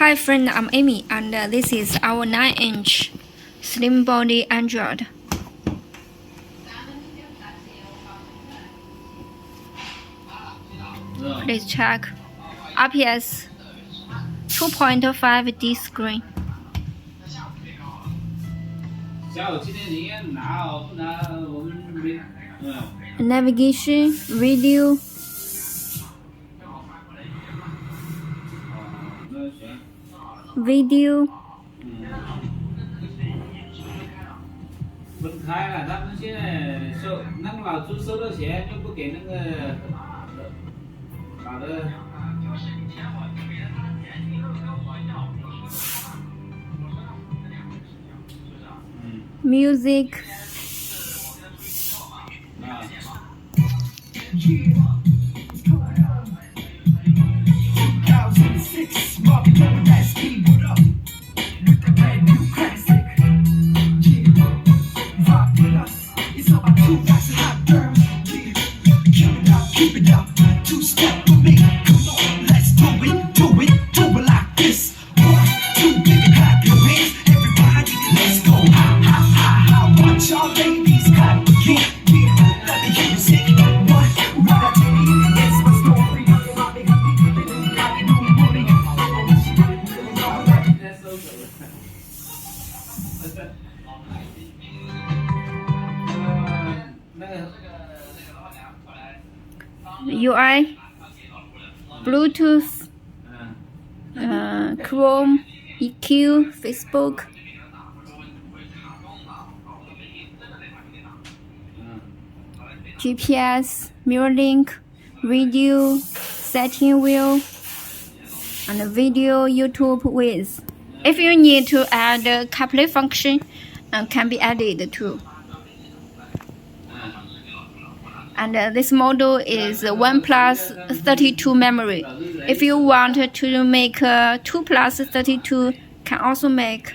Hi friend, I'm Amy and this is our 9-inch slim body Android. Please check. IPS 2.5D screen. Navigation, video, video. 分开了，他们现在收那个老朱收了钱就不给那个搞得。Music. UI, Bluetooth, Chrome, EQ, Facebook. GPS, mirror link, video, setting wheel, and video YouTube with. If you need to add a CarPlay function, can be added too. And this model is 1 plus 32 memory. If you want to make 2 plus 32, can also make.